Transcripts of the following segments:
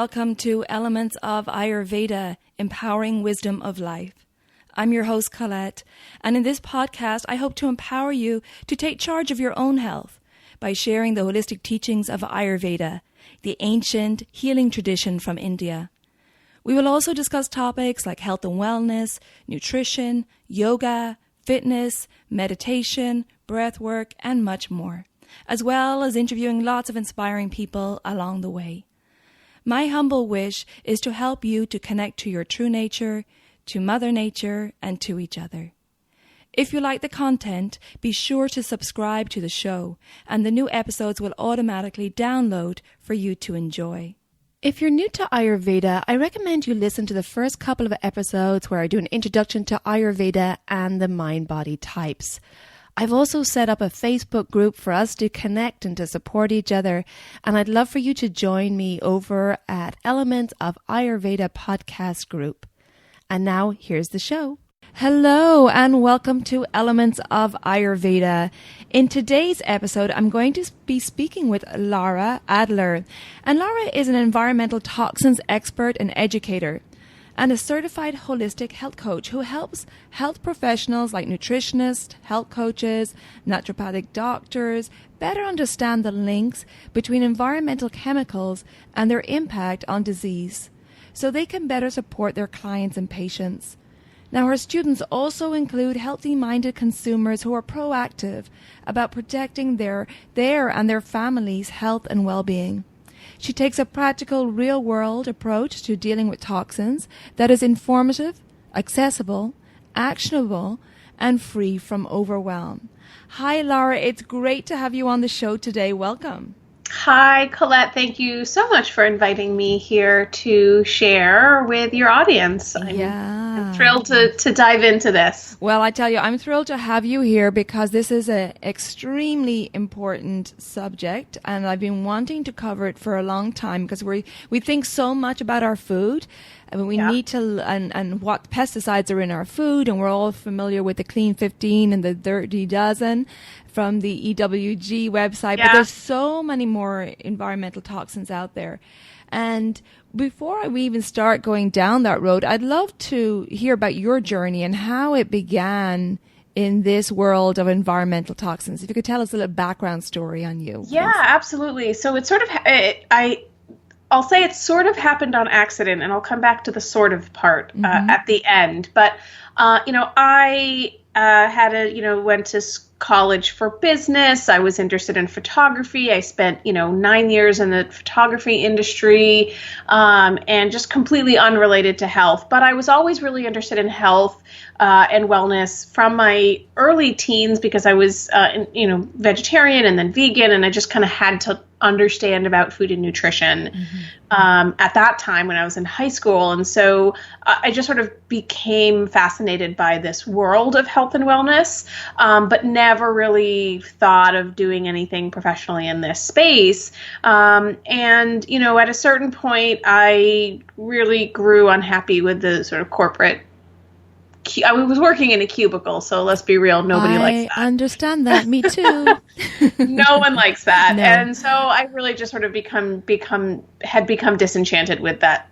welcome to Elements of Ayurveda, Empowering Wisdom of Life. I'm your host, Colette, and in this podcast, I hope to empower you to take charge of your own health by sharing the holistic teachings of Ayurveda, the ancient healing tradition from India. We will also discuss topics like health and wellness, nutrition, yoga, fitness, meditation, breath work, and much more, as well as interviewing lots of inspiring people along the way. My humble wish is to help you to connect to your true nature, to Mother Nature, and to each other. If you like the content, be sure to subscribe to the show, and the new episodes will automatically download for you to enjoy. If you're new to Ayurveda, I recommend you listen to the first couple of episodes where I do an introduction to Ayurveda and the mind-body types. I've also set up a Facebook group for us to connect and to support each other, and I'd love for you to join me over at Elements of Ayurveda podcast group. And now, here's the show. Hello, and welcome to Elements of Ayurveda. In today's episode, I'm going to be speaking with Lara Adler. And Lara is an environmental toxins expert and educator, and a certified holistic health coach who helps health professionals like nutritionists, health coaches, naturopathic doctors better understand the links between environmental chemicals and their impact on disease, so they can better support their clients and patients. Now, her students also include healthy-minded consumers who are proactive about protecting their and their family's health and well-being. She takes a practical, real-world approach to dealing with toxins that is informative, accessible, actionable, and free from overwhelm. Hi, Lara. It's great to have you on the show today. Welcome. Hi, Colette. Thank you so much for inviting me here to share with your audience. I'm thrilled to dive into this. Well, I tell you, I'm thrilled to have you here because this is an extremely important subject, and I've been wanting to cover it for a long time because we think so much about our food. And we need to, and what pesticides are in our food, and we're all familiar with the Clean 15 and the Dirty Dozen from the EWG website, but there's so many more environmental toxins out there. And before we even start going down that road, I'd love to hear about your journey and how it began in this world of environmental toxins. If you could tell us a little background story on you. Yeah, absolutely. So it's sort of, I'll say it sort of happened on accident, and I'll come back to the sort of part at the end. But, I went to college for business. I was interested in photography. I spent, 9 years in the photography industry, and just completely unrelated to health. But I was always really interested in health and wellness from my early teens because I was, vegetarian and then vegan, and I just kind of had to understand about food and nutrition at that time when I was in high school. And so I just sort of became fascinated by this world of health and wellness, but never really thought of doing anything professionally in this space. And, at a certain point, I really grew unhappy with the sort of corporate. I was working in a cubicle, so let's be real, nobody likes that. I understand that. Me too. No one likes that. No. And so I really just sort of had become disenchanted with that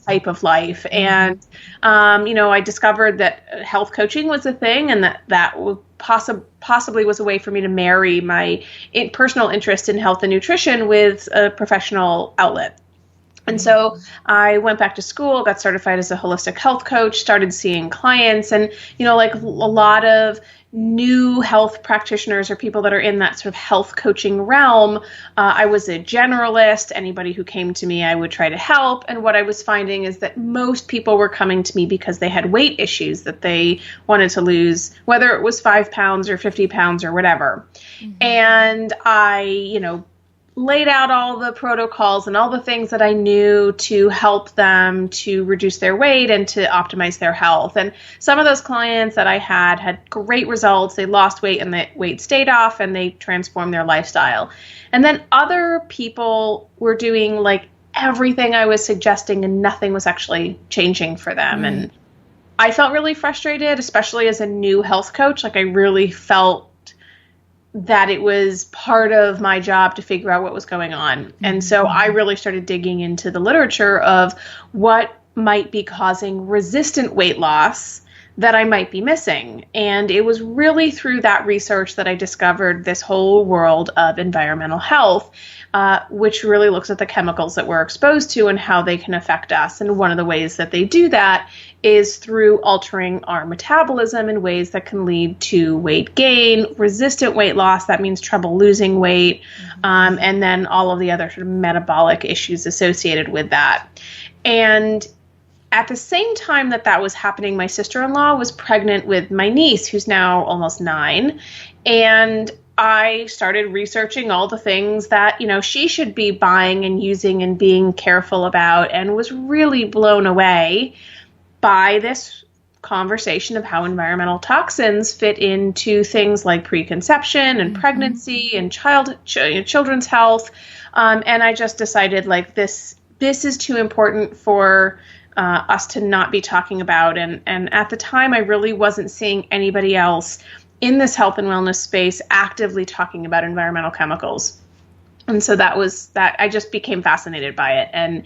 type of life. And, I discovered that health coaching was a thing, and that would possibly was a way for me to marry my personal interest in health and nutrition with a professional outlet. And so I went back to school, got certified as a holistic health coach, started seeing clients, and, like a lot of new health practitioners or people that are in that sort of health coaching realm, I was a generalist. Anybody who came to me, I would try to help. And what I was finding is that most people were coming to me because they had weight issues that they wanted to lose, whether it was 5 pounds or 50 pounds or whatever. And I, laid out all the protocols and all the things that I knew to help them to reduce their weight and to optimize their health. And some of those clients that I had great results. They lost weight and the weight stayed off, and they transformed their lifestyle. And then other people were doing like everything I was suggesting, and nothing was actually changing for them. And I felt really frustrated, especially as a new health coach. Like I really felt that it was part of my job to figure out what was going on. And so I really started digging into the literature of what might be causing resistant weight loss that I might be missing. And it was really through that research that I discovered this whole world of environmental health, which really looks at the chemicals that we're exposed to and how they can affect us. And one of the ways that they do that is through altering our metabolism in ways that can lead to weight gain, resistant weight loss, that means trouble losing weight, and then all of the other sort of metabolic issues associated with that. And at the same time that that was happening, my sister-in-law was pregnant with my niece, who's now almost 9. And I started researching all the things that, she should be buying and using and being careful about, and was really blown away by this conversation of how environmental toxins fit into things like preconception and pregnancy and children's health. And I just decided this is too important for us to not be talking about. And at the time, I really wasn't seeing anybody else in this health and wellness space actively talking about environmental chemicals. And so that I just became fascinated by it.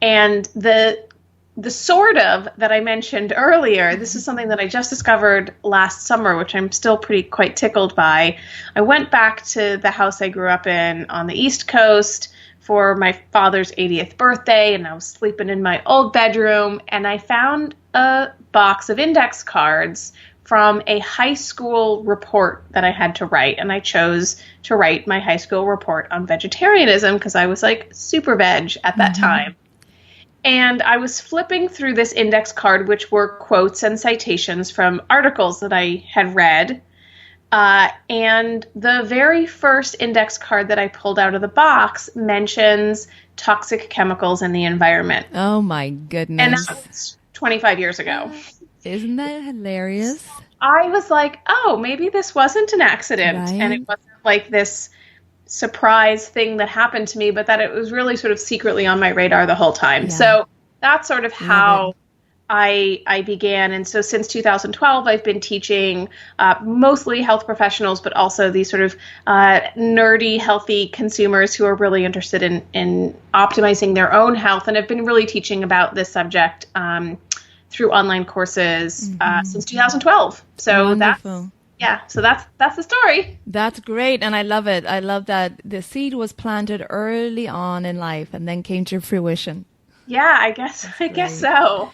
And the sort of that I mentioned earlier, this is something that I just discovered last summer, which I'm still quite tickled by. I went back to the house I grew up in on the East Coast for my father's 80th birthday, and I was sleeping in my old bedroom, and I found a box of index cards from a high school report that I had to write. And I chose to write my high school report on vegetarianism because I was super veg at that time. And I was flipping through this index card, which were quotes and citations from articles that I had read. And the very first index card that I pulled out of the box mentions toxic chemicals in the environment. Oh my goodness. And that was 25 years ago. Isn't that hilarious? I was like, oh, maybe this wasn't an accident. Right. And it wasn't this surprise thing that happened to me, but that it was really sort of secretly on my radar the whole time. Yeah. So that's sort of how I began. And so since 2012, I've been teaching mostly health professionals, but also these sort of nerdy, healthy consumers who are really interested in optimizing their own health, and have been really teaching about this subject through online courses since 2012. So wonderful. So that's the story. That's great. And I love it. I love that the seed was planted early on in life and then came to fruition. Yeah, I guess so.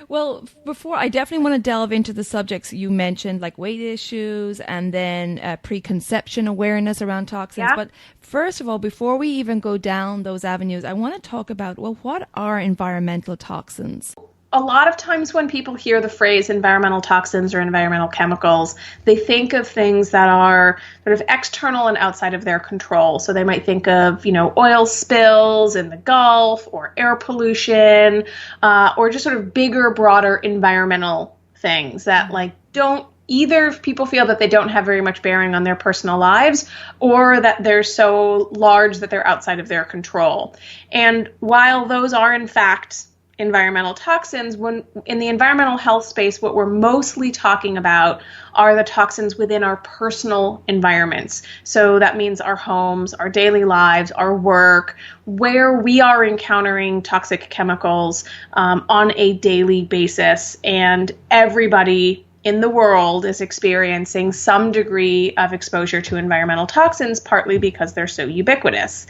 Well, before I definitely want to delve into the subjects you mentioned, like weight issues and then preconception awareness around toxins. Yeah. But first of all, before we even go down those avenues, I want to talk about, what are environmental toxins? A lot of times when people hear the phrase environmental toxins or environmental chemicals, they think of things that are sort of external and outside of their control. So they might think of, oil spills in the Gulf, or air pollution, or just sort of bigger, broader environmental things that don't either people feel that they don't have very much bearing on their personal lives, or that they're so large that they're outside of their control. And while those are in fact environmental toxins, when in the environmental health space, what we're mostly talking about are the toxins within our personal environments. So that means our homes, our daily lives, our work, where we are encountering toxic chemicals on a daily basis. And everybody in the world is experiencing some degree of exposure to environmental toxins, partly because they're so ubiquitous.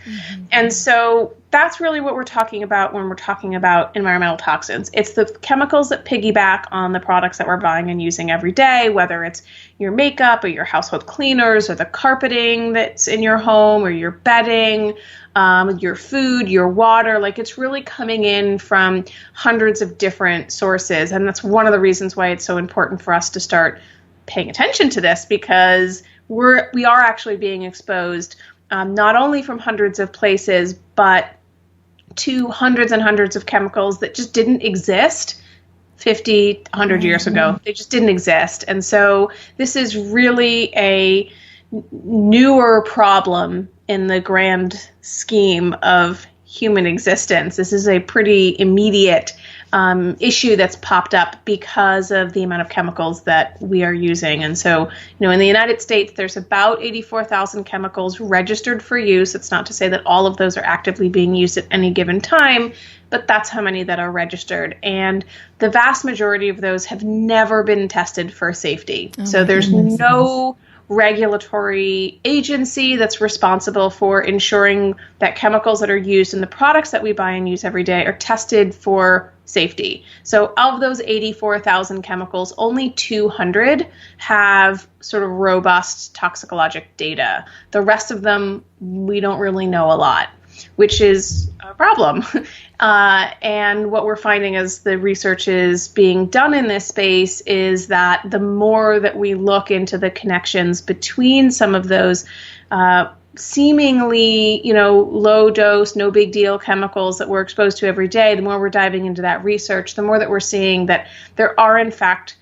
And so that's really what we're talking about when we're talking about environmental toxins. It's the chemicals that piggyback on the products that we're buying and using every day, whether it's your makeup or your household cleaners or the carpeting that's in your home or your bedding, your food, your water. It's really coming in from hundreds of different sources. And that's one of the reasons why it's so important for us to start paying attention to this, because we are actually being exposed not only from hundreds of places, but to hundreds and hundreds of chemicals that just didn't exist 50, 100 years ago. They just didn't exist. And so this is really a newer problem in the grand scheme of human existence. This is a pretty immediate issue that's popped up because of the amount of chemicals that we are using. And so, in the United States, there's about 84,000 chemicals registered for use. It's not to say that all of those are actively being used at any given time, but that's how many that are registered. And the vast majority of those have never been tested for safety. So there's no regulatory agency that's responsible for ensuring that chemicals that are used in the products that we buy and use every day are tested for safety. So of those 84,000 chemicals, only 200 have sort of robust toxicologic data. The rest of them, we don't really know a lot, which is a problem. And what we're finding as the research is being done in this space is that the more that we look into the connections between some of those seemingly, low dose, no big deal chemicals that we're exposed to every day, the more we're diving into that research, the more that we're seeing that there are, in fact,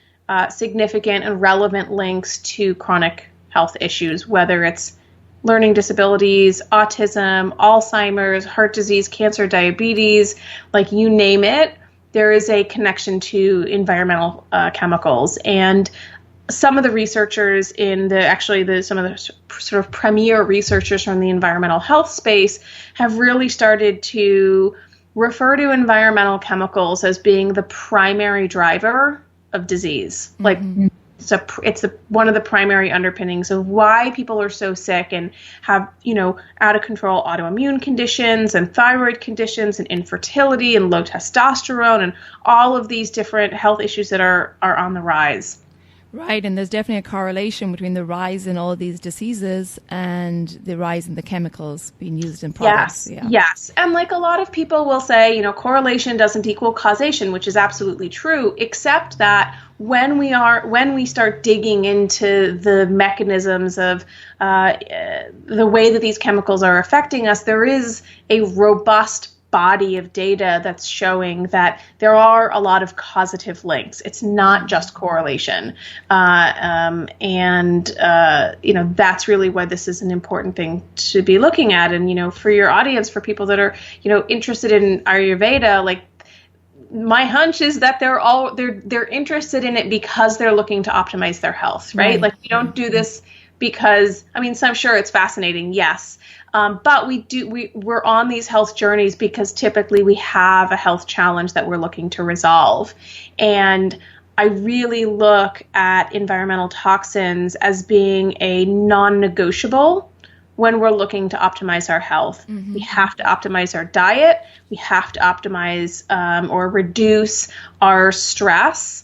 significant and relevant links to chronic health issues, whether it's learning disabilities, autism, Alzheimer's, heart disease, cancer, diabetes, like you name it, there is a connection to environmental chemicals. And some of the researchers some of the sort of premier researchers from the environmental health space have really started to refer to environmental chemicals as being the primary driver of disease. Like, it's one of the primary underpinnings of why people are so sick and have, out of control autoimmune conditions and thyroid conditions and infertility and low testosterone and all of these different health issues that are on the rise. Right, and there's definitely a correlation between the rise in all of these diseases and the rise in the chemicals being used in products. Yes. And like a lot of people will say, correlation doesn't equal causation, which is absolutely true, except that when we start digging into the mechanisms of the way that these chemicals are affecting us, there is a robust body of data that's showing that there are a lot of causative links. It's not just correlation. That's really why this is an important thing to be looking at. And, for your audience, for people that are, interested in Ayurveda, like, my hunch is that they're interested in it because they're looking to optimize their health, right? Like, we don't do this because, so I'm sure it's fascinating, yes. But we're on these health journeys because typically we have a health challenge that we're looking to resolve. And I really look at environmental toxins as being a non-negotiable when we're looking to optimize our health. We have to optimize our diet. We have to optimize or reduce our stress.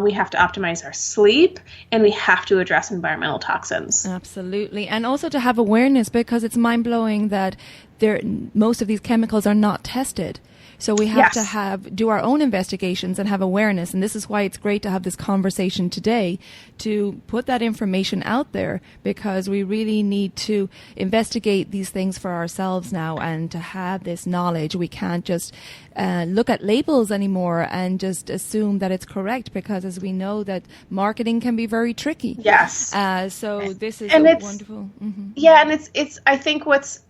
We have to optimize our sleep, and we have to address environmental toxins. Absolutely. And also to have awareness, because it's mind-blowing that most of these chemicals are not tested. So we have to do our own investigations and have awareness. And this is why it's great to have this conversation today, to put that information out there, because we really need to investigate these things for ourselves now and to have this knowledge. We can't just look at labels anymore and just assume that it's correct, because as we know that marketing can be very tricky. Yes. So this is wonderful. Yeah. And it's I think what's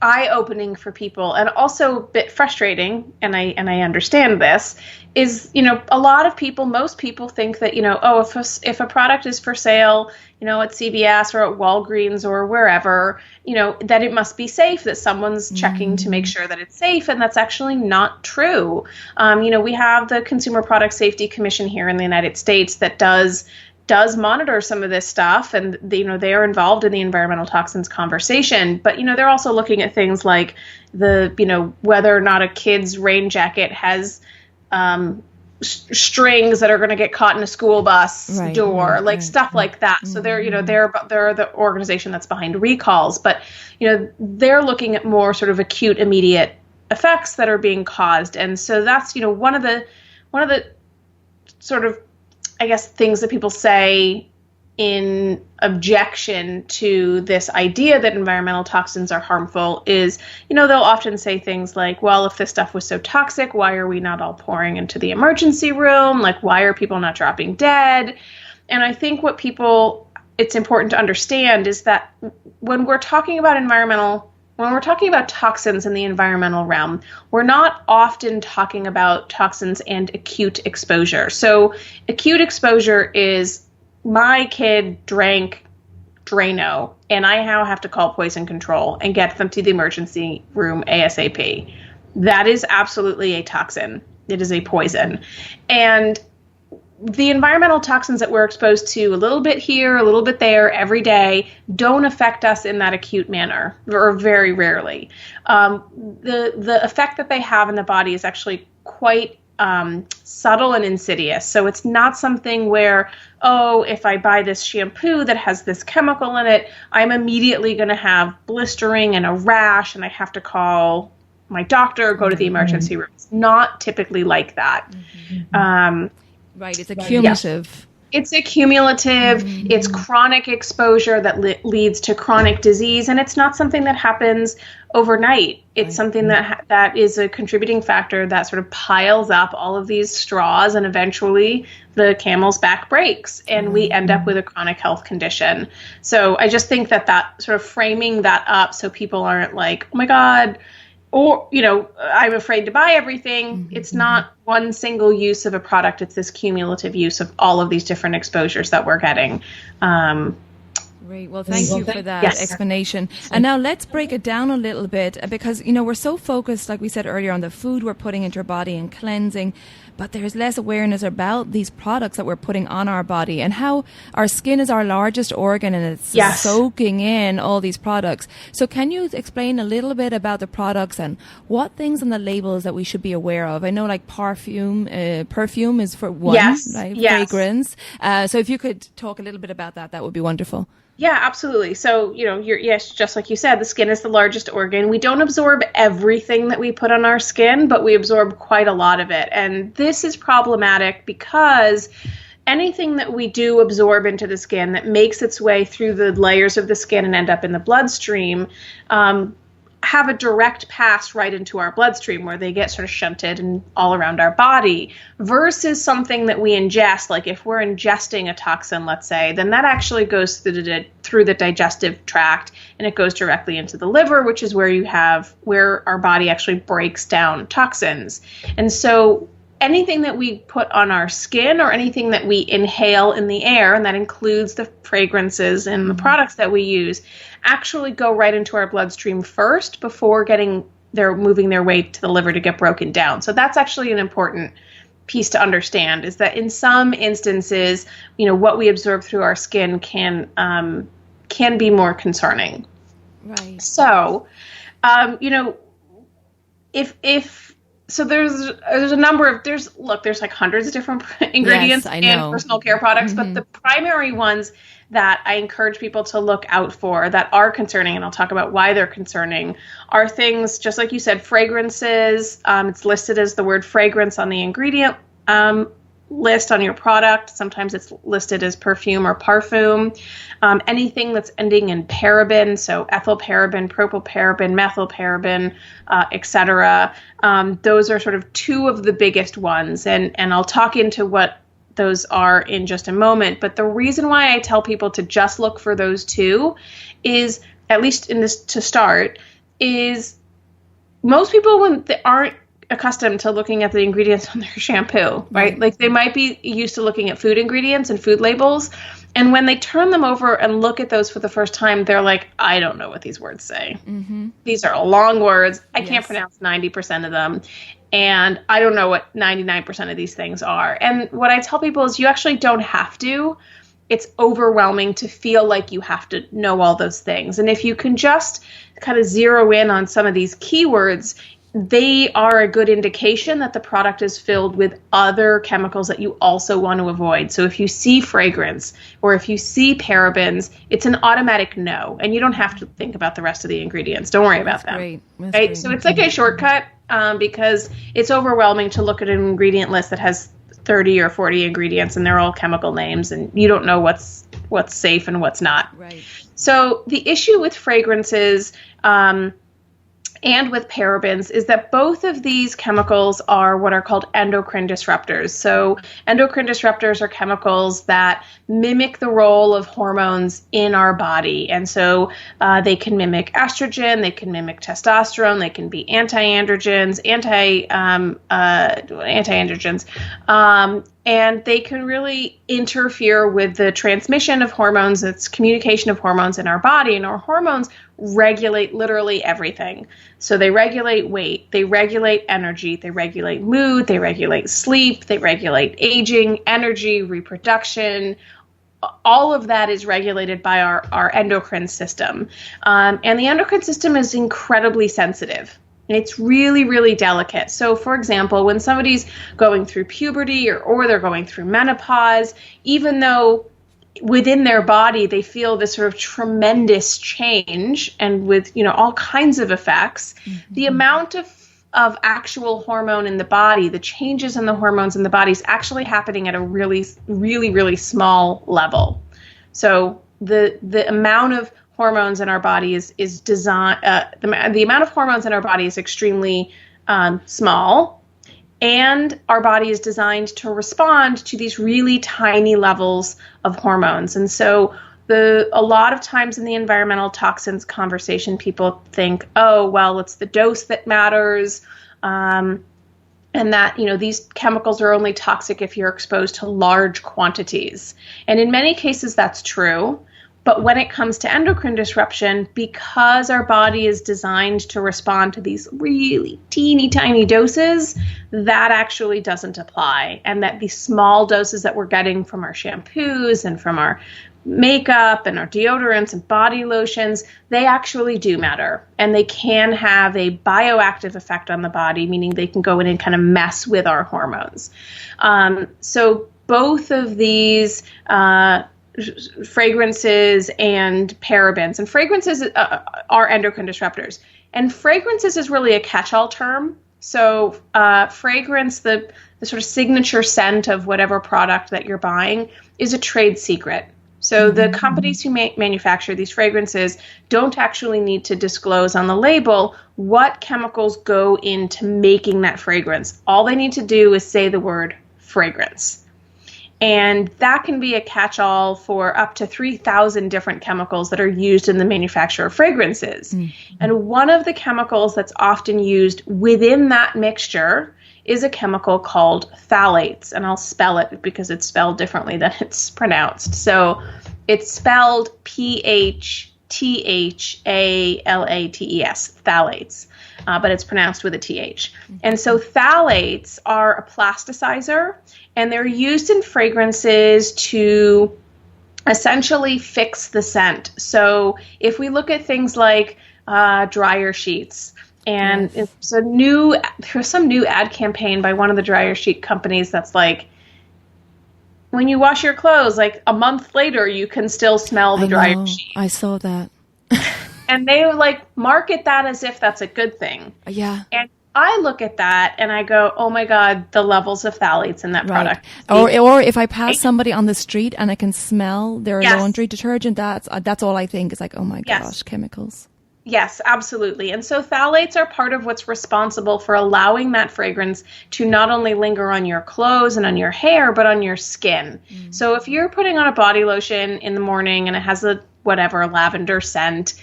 eye-opening for people, and also a bit frustrating, and I understand this, is, a lot of people, most people think that, if a product is for sale, at CVS or at Walgreens or wherever, that it must be safe, that someone's checking to make sure that it's safe, and that's actually not true. We have the Consumer Product Safety Commission here in the United States that does monitor some of this stuff, and they are involved in the environmental toxins conversation. But they're also looking at things like whether or not a kid's rain jacket has strings that are going to get caught in a school bus door, stuff like that. So they're the organization that's behind recalls, but they're looking at more sort of acute, immediate effects that are being caused, and so that's one of the sort of, I guess, things that people say in objection to this idea that environmental toxins are harmful is, they'll often say things like, well, if this stuff was so toxic, why are we not all pouring into the emergency room? Like, why are people not dropping dead? And I think it's important to understand is that when we're talking about environmental when we're talking about toxins in the environmental realm, we're not often talking about toxins and acute exposure. So acute exposure is my kid drank Drano, and I now have to call poison control and get them to the emergency room ASAP. That is absolutely a toxin. It is a poison. And the environmental toxins that we're exposed to a little bit here, a little bit there every day don't affect us in that acute manner, or very rarely. The effect that they have in the body is actually quite subtle and insidious. So it's not something where, oh, if I buy this shampoo that has this chemical in it, I'm immediately going to have blistering and a rash and I have to call my doctor or go to the emergency room. It's not typically like that. Right. It's a cumulative. It's a cumulative. It's chronic exposure that leads to chronic disease, and it's not something that happens overnight. It's something that is a contributing factor that sort of piles up all of these straws, and eventually the camel's back breaks, and we end up with a chronic health condition. So I just think that sort of framing that up so people aren't like, oh my God, or, I'm afraid to buy everything. It's not one single use of a product. It's this cumulative use of all of these different exposures that we're getting. Great. Well, thank you for that explanation. And now let's break it down a little bit because, we're so focused, like we said earlier, on the food we're putting into our body and cleansing, but there's less awareness about these products that we're putting on our body and how our skin is our largest organ and it's soaking in all these products. So can you explain a little bit about the products and what things on the labels that we should be aware of? I know like perfume is for one, right? Fragrance. So if you could talk a little bit about that would be wonderful. Yeah, absolutely. So, just like you said, the skin is the largest organ. We don't absorb everything that we put on our skin, but we absorb quite a lot of it. And this is problematic because anything that we do absorb into the skin that makes its way through the layers of the skin and end up in the bloodstream, have a direct pass right into our bloodstream where they get sort of shunted and all around our body versus something that we ingest. Like if we're ingesting a toxin, let's say, then that actually goes through the digestive tract and it goes directly into the liver, which is where our body actually breaks down toxins. And so anything that we put on our skin or anything that we inhale in the air, and that includes the fragrances and the products that we use, actually go right into our bloodstream first before moving their way to the liver to get broken down. So that's actually an important piece to understand, is that in some instances, what we absorb through our skin can be more concerning. Right. So, So there's a number of, there's like hundreds of different ingredients in personal care products, but the primary ones that I encourage people to look out for that are concerning, and I'll talk about why they're concerning, are things, just like you said, fragrances. It's listed as the word fragrance on the ingredient list on your product. Sometimes it's listed as perfume or parfum. Anything that's ending in paraben, so ethyl paraben, propyl paraben, methyl paraben, etc. Those are sort of two of the biggest ones, and I'll talk into what those are in just a moment. But the reason why I tell people to just look for those two is, at least in this to start, is most people, when they aren't accustomed to looking at the ingredients on their shampoo, right? Like they might be used to looking at food ingredients and food labels. And when they turn them over and look at those for the first time, they're like, I don't know what these words say. These are long words. I can't pronounce 90% of them. And I don't know what 99% of these things are. And what I tell people is you actually don't have to. It's overwhelming to feel like you have to know all those things. And if you can just kind of zero in on some of these keywords, they are a good indication that the product is filled with other chemicals that you also want to avoid. So if you see fragrance or if you see parabens, it's an automatic no. And you don't have to think about the rest of the ingredients. Don't worry about them. Great. That's right? Great. So it's like a shortcut because it's overwhelming to look at an ingredient list that has 30 or 40 ingredients and they're all chemical names and you don't know what's safe and what's not. Right. So the issue with fragrances and with parabens is that both of these chemicals are what are called endocrine disruptors. So endocrine disruptors are chemicals that mimic the role of hormones in our body. And so they can mimic estrogen, they can mimic testosterone, they can be anti-androgens, and they can really interfere with the transmission of hormones, its communication of hormones in our body. And our hormones regulate literally everything. So they regulate weight, they regulate energy, they regulate mood, they regulate sleep, they regulate aging, energy, reproduction. All of that is regulated by our endocrine system. And the endocrine system is incredibly sensitive. It's really, really delicate. So, for example, when somebody's going through puberty or they're going through menopause, even though within their body they feel this sort of tremendous change and with, all kinds of effects, the amount of actual hormone in the body, the changes in the hormones in the body is actually happening at a really, really, really small level. So the amount of hormones in our body is designed. The amount of hormones in our body is extremely small, and our body is designed to respond to these really tiny levels of hormones. And so, a lot of times in the environmental toxins conversation, people think, oh, well, it's the dose that matters, and that these chemicals are only toxic if you're exposed to large quantities. And in many cases, that's true. But when it comes to endocrine disruption, because our body is designed to respond to these really teeny tiny doses, that actually doesn't apply. And that the small doses that we're getting from our shampoos and from our makeup and our deodorants and body lotions, they actually do matter. And they can have a bioactive effect on the body, meaning they can go in and kind of mess with our hormones. So both of these fragrances and parabens. And fragrances are endocrine disruptors. And fragrances is really a catch-all term. So fragrance, the sort of signature scent of whatever product that you're buying, is a trade secret. So the companies who manufacture these fragrances don't actually need to disclose on the label what chemicals go into making that fragrance. All they need to do is say the word fragrance. And that can be a catch-all for up to 3,000 different chemicals that are used in the manufacture of fragrances. And one of the chemicals that's often used within that mixture is a chemical called phthalates. And I'll spell it because it's spelled differently than it's pronounced. So it's spelled Phthalates, phthalates. But it's pronounced with a TH. And so phthalates are a plasticizer, and they're used in fragrances to essentially fix the scent. So if we look at things like dryer sheets, and there's some new ad campaign by one of the dryer sheet companies that's like, when you wash your clothes, like a month later, you can still smell the dryer sheet. I saw that. And they market that as if that's a good thing. Yeah. And I look at that and I go, oh my God, the levels of phthalates in that product. Or if I pass somebody on the street and I can smell their laundry detergent, that's all I think. It's like, oh my gosh, chemicals. Yes, absolutely. And so phthalates are part of what's responsible for allowing that fragrance to not only linger on your clothes and on your hair, but on your skin. So if you're putting on a body lotion in the morning and it has a lavender scent,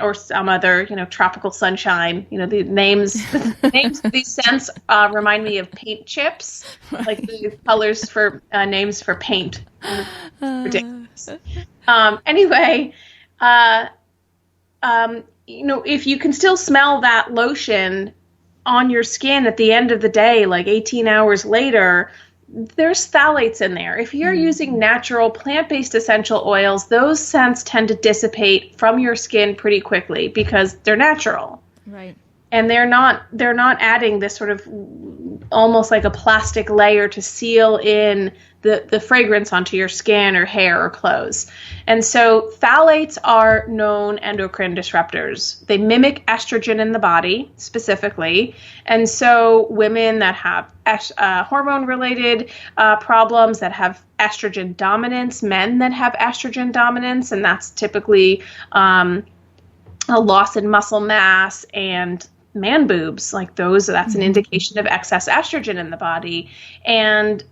or some other, tropical sunshine, the names of these scents remind me of paint chips, like the colors for names for paint. Ridiculous. Anyway, if you can still smell that lotion on your skin at the end of the day, like 18 hours later, there's phthalates in there. If you're using natural plant-based essential oils, those scents tend to dissipate from your skin pretty quickly because they're natural. Right. And they're not adding this sort of almost like a plastic layer to seal in the fragrance onto your skin or hair or clothes. And so phthalates are known endocrine disruptors. They mimic estrogen in the body specifically. And so women that have hormone-related problems, that have estrogen dominance, men that have estrogen dominance, and that's typically a loss in muscle mass and man boobs, like those, that's an indication of excess estrogen in the body. And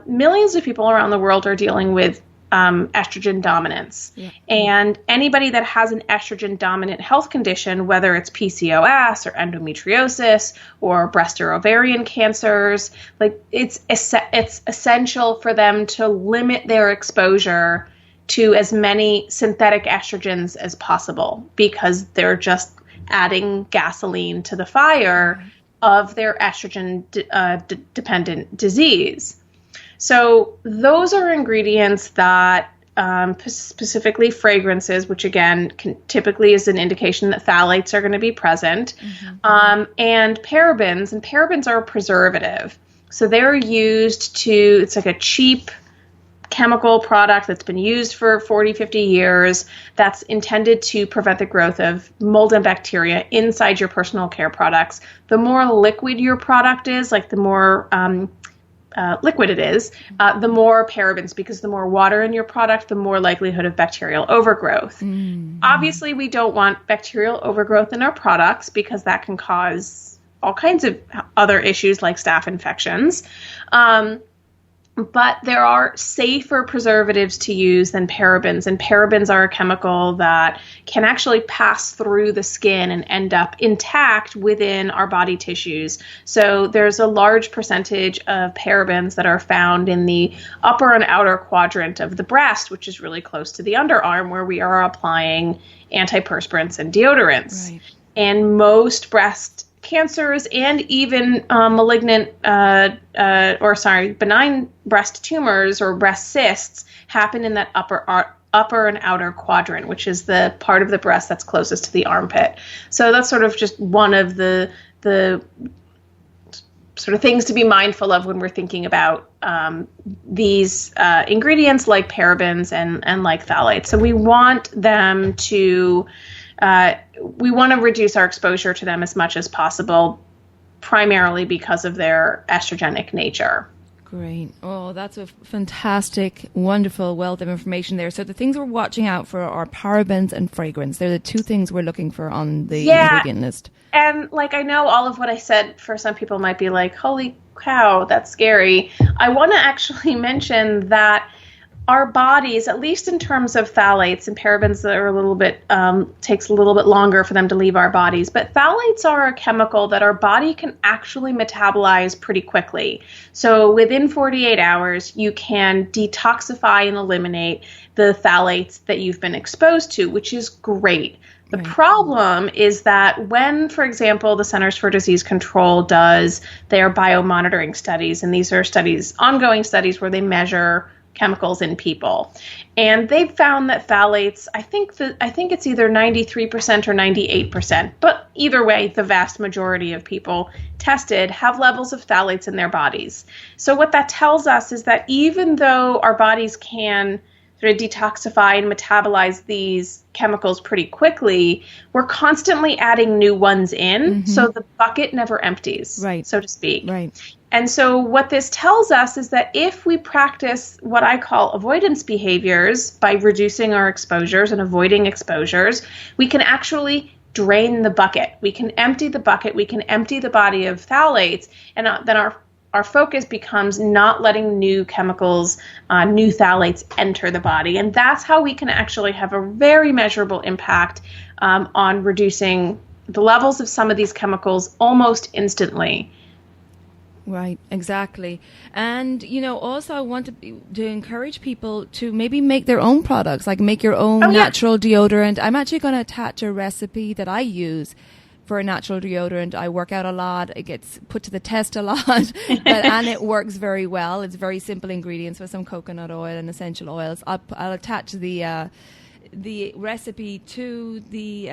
millions of people around the world are dealing with estrogen dominance. Yeah. And anybody that has an estrogen dominant health condition, whether it's PCOS or endometriosis or breast or ovarian cancers, like it's essential for them to limit their exposure to as many synthetic estrogens as possible, because they're just adding gasoline to the fire of their estrogen dependent disease. So those are ingredients that specifically fragrances, which again typically is an indication that phthalates are going to be present, and parabens are a preservative. So they're used to, it's like a cheap chemical product that's been used for 40, 50 years that's intended to prevent the growth of mold and bacteria inside your personal care products. The more liquid your product is, like the more liquid it is, the more parabens, because the more water in your product, the more likelihood of bacterial overgrowth. Obviously, we don't want bacterial overgrowth in our products because that can cause all kinds of other issues like staph infections. But there are safer preservatives to use than parabens, and parabens are a chemical that can actually pass through the skin and end up intact within our body tissues. So there's a large percentage of parabens that are found in the upper and outer quadrant of the breast, which is really close to the underarm, where we are applying antiperspirants and deodorants. Right. And most breast cancers and even benign breast tumors or breast cysts happen in that upper and outer quadrant, which is the part of the breast that's closest to the armpit. So that's sort of just one of the sort of things to be mindful of when we're thinking about these ingredients like parabens and like phthalates. So we want them to we want to reduce our exposure to them as much as possible, primarily because of their estrogenic nature. Great. Oh, that's a fantastic, wonderful wealth of information there. So the things we're watching out for are parabens and fragrance. They're the two things we're looking for on the ingredient list. And like, I know all of what I said for some people might be like, holy cow, that's scary. I want to actually mention that our bodies, at least in terms of phthalates and parabens, that are a little bit, takes a little bit longer for them to leave our bodies. But phthalates are a chemical that our body can actually metabolize pretty quickly. So within 48 hours, you can detoxify and eliminate the phthalates that you've been exposed to, which is great. The problem is that when, for example, the Centers for Disease Control does their biomonitoring studies, and these are studies, ongoing studies where they measure chemicals in people, and they've found that phthalates, I think it's either 93% or 98%, but either way, the vast majority of people tested have levels of phthalates in their bodies. So what that tells us is that even though our bodies can sort of detoxify and metabolize these chemicals pretty quickly, we're constantly adding new ones in, so the bucket never empties, so to speak. Right. And so what this tells us is that if we practice what I call avoidance behaviors by reducing our exposures and avoiding exposures, we can actually drain the bucket. We can empty the bucket. We can empty the body of phthalates, and then our focus becomes not letting new chemicals, new phthalates enter the body. And that's how we can actually have a very measurable impact on reducing the levels of some of these chemicals almost instantly. Right, exactly. And, also I want to encourage people to maybe make their own products, like make your own natural deodorant. I'm actually going to attach a recipe that I use for a natural deodorant. I work out a lot. It gets put to the test a lot, and it works very well. It's very simple ingredients with some coconut oil and essential oils. I'll attach the recipe to the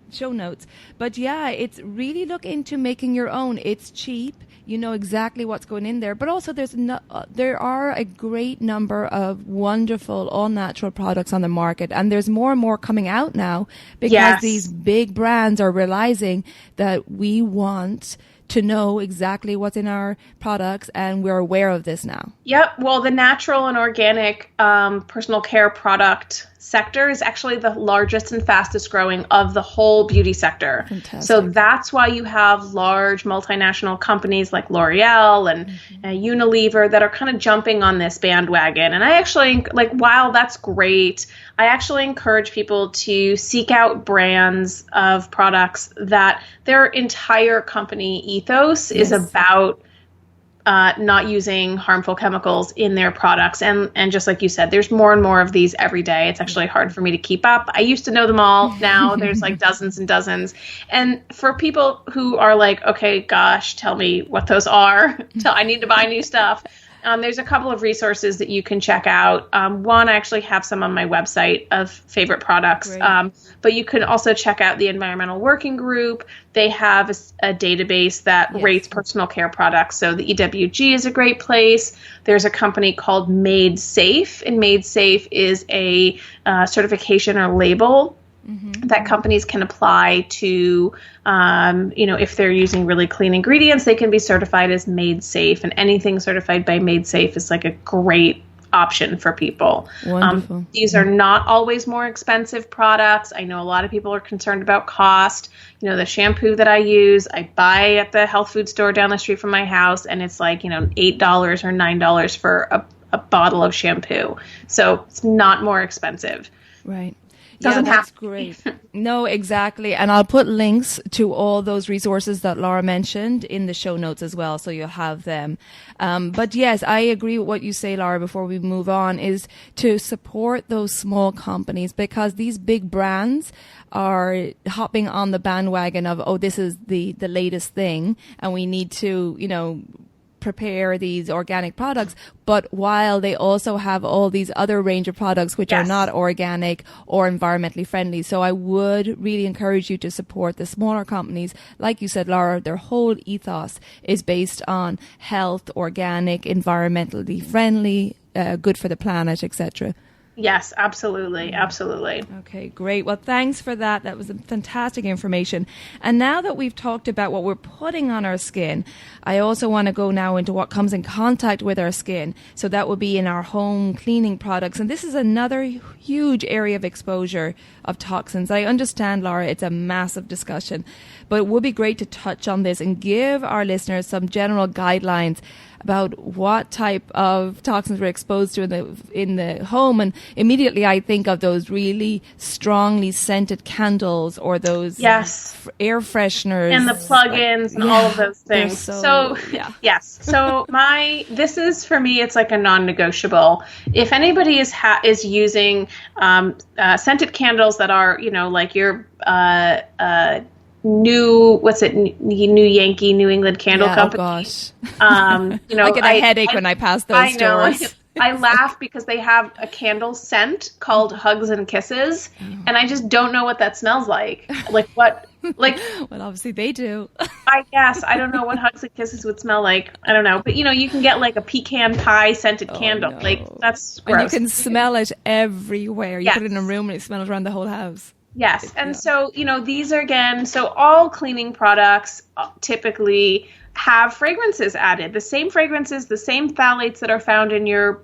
show notes. But it's really look into making your own. It's cheap. You know exactly what's going in there. But also there are a great number of wonderful all-natural products on the market. And there's more and more coming out now because these big brands are realizing that we want to know exactly what's in our products, and we're aware of this now. Yep. Well, the natural and organic personal care product sector is actually the largest and fastest growing of the whole beauty sector. Fantastic. So that's why you have large multinational companies like L'Oreal and Unilever that are kind of jumping on this bandwagon. And I actually, like, while that's great, I actually encourage people to seek out brands of products that their entire company ethos is about not using harmful chemicals in their products. And just like you said, there's more and more of these every day. It's actually hard for me to keep up. I used to know them all. Now there's like dozens and dozens. And for people who are like, okay, gosh, tell me what those are. I need to buy new stuff. There's a couple of resources that you can check out. One, I actually have some on my website of favorite products. But you can also check out the Environmental Working Group. They have a database that rates personal care products. So the EWG is a great place. There's a company called Made Safe, and Made Safe is a certification or label that companies can apply to, if they're using really clean ingredients, they can be certified as Made Safe, and anything certified by Made Safe is like a great option for people. Wonderful. These are not always more expensive products. I know a lot of people are concerned about cost. The shampoo that I use, I buy at the health food store down the street from my house, and it's like, $8 or $9 for a bottle of shampoo. So it's not more expensive. Right. That's great. No, exactly. And I'll put links to all those resources that Lara mentioned in the show notes as well, so you'll have them. But yes, I agree with what you say, Lara, before we move on, is to support those small companies, because these big brands are hopping on the bandwagon of, this is the latest thing, and we need to, prepare these organic products, but while they also have all these other range of products which are not organic or environmentally friendly. So I would really encourage you to support the smaller companies. Like you said, Lara, their whole ethos is based on health, organic, environmentally friendly, good for the planet, etc. Yes, absolutely. Absolutely. Okay, great. Well, thanks for that. That was fantastic information. And now that we've talked about what we're putting on our skin, I also want to go now into what comes in contact with our skin. So that would be in our home cleaning products. And this is another huge area of exposure of toxins. I understand, Lara, it's a massive discussion, but it would be great to touch on this and give our listeners some general guidelines about what type of toxins we're exposed to in the home. And immediately I think of those really strongly scented candles or those air fresheners. And the plugins and all of those things. So this is, for me, it's like a non-negotiable. If anybody is using scented candles that are, like your New Yankee, New England Candle Company. Oh gosh. I get a headache when I pass those stores. I laugh because they have a candle scent called Hugs and Kisses, and I just don't know what that smells like. Like what? Like, well, obviously they do. I guess I don't know what Hugs and Kisses would smell like. I don't know, but you can get like a pecan pie scented candle. No. Like that's gross. And you can smell it everywhere. You put it in a room and it smells around the whole house. Yes. And so, these are, again, so all cleaning products typically have fragrances added. The same fragrances, the same phthalates that are found in your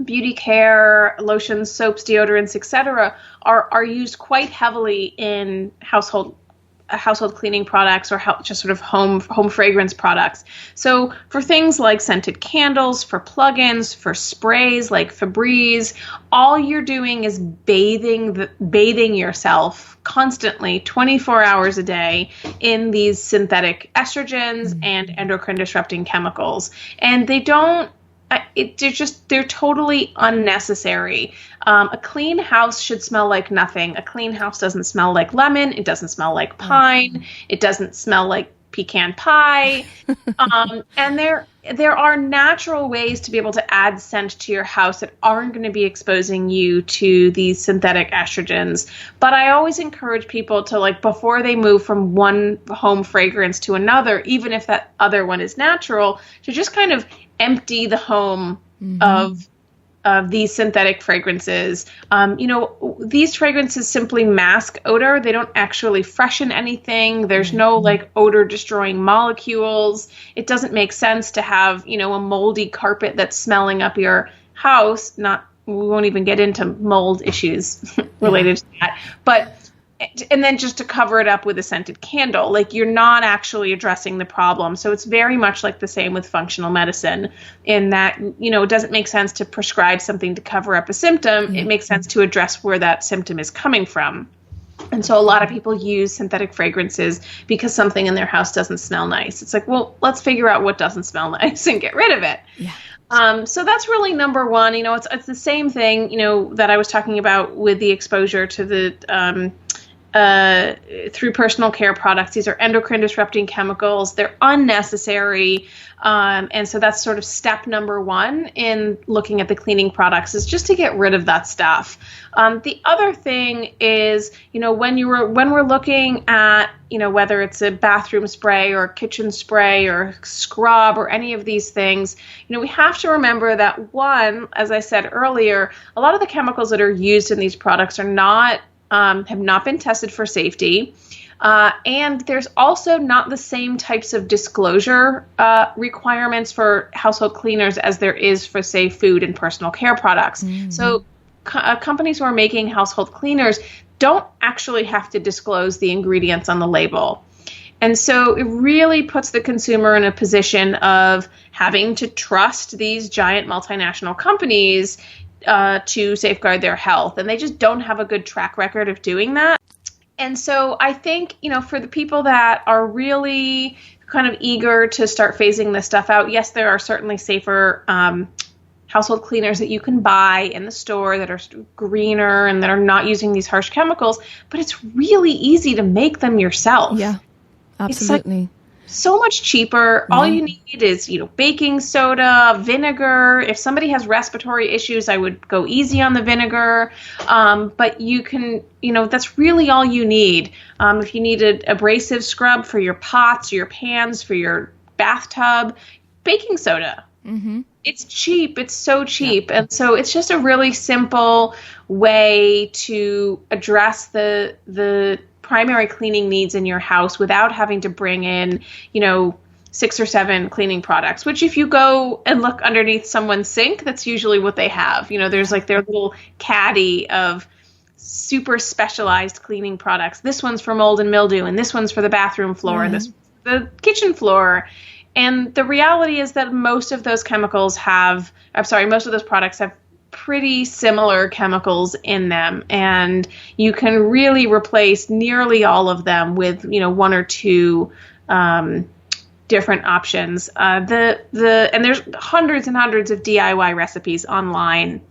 beauty care, lotions, soaps, deodorants, etc., are used quite heavily in household cleaning products or just sort of home fragrance products. So for things like scented candles, for plugins, for sprays like Febreze, all you're doing is bathing yourself constantly 24 hours a day in these synthetic estrogens and endocrine disrupting chemicals. And they don't they're totally unnecessary. A clean house should smell like nothing. A clean house doesn't smell like lemon. It doesn't smell like pine. It doesn't smell like pecan pie. And there are natural ways to be able to add scent to your house that aren't going to be exposing you to these synthetic estrogens. But I always encourage people to, before they move from one home fragrance to another, even if that other one is natural, to just kind of empty the home of these synthetic fragrances. These fragrances simply mask odor. They don't actually freshen anything. There's no odor destroying molecules. It doesn't make sense to have, a moldy carpet that's smelling up your house. Not won't even get into mold issues related to that. But, and then just to cover it up with a scented candle, like you're not actually addressing the problem. So it's very much like the same with functional medicine in that, you know, it doesn't make sense to prescribe something to cover up a symptom. It makes sense to address where that symptom is coming from. And so a lot of people use synthetic fragrances because something in their house doesn't smell nice. It's like, well, let's figure out what doesn't smell nice and get rid of it. Yeah. So that's really number one. You know, it's the same thing, you know, that I was talking about with the exposure to the through personal care products. These are endocrine disrupting chemicals. They're unnecessary. And so that's sort of step number one in looking at the cleaning products, is just to get rid of that stuff. The other thing is, you know, when we're looking at, you know, whether it's a bathroom spray or a kitchen spray or scrub or any of these things, you know, we have to remember that one, as I said earlier, a lot of the chemicals that are used in these products are not have not been tested for safety. And there's also not the same types of disclosure requirements for household cleaners as there is for, say, food and personal care products. So companies who are making household cleaners don't actually have to disclose the ingredients on the label. And so it really puts the consumer in a position of having to trust these giant multinational companies to safeguard their health. And they just don't have a good track record of doing that. And so I think, you know, for the people that are really kind of eager to start phasing this stuff out, yes, there are certainly safer household cleaners that you can buy in the store that are greener and that are not using these harsh chemicals, but it's really easy to make them yourself. Yeah, absolutely. It's like so much cheaper. All you need is, you know, baking soda, vinegar. If somebody has respiratory issues, I would go easy on the vinegar. But you can, you know, that's really all you need. If you need an abrasive scrub for your pots, your pans, for your bathtub, baking soda. It's cheap. It's so cheap. And so it's just a really simple way to address the primary cleaning needs in your house without having to bring in, you know, 6 or 7 cleaning products, which if you go and look underneath someone's sink, that's usually what they have. You know, there's like their little caddy of super specialized cleaning products. This one's for mold and mildew, and this one's for the bathroom floor, and this one's for the kitchen floor. And the reality is that most of those products have pretty similar chemicals in them, and you can really replace nearly all of them with, you know, 1 or 2 different options. And there's hundreds and hundreds of DIY recipes online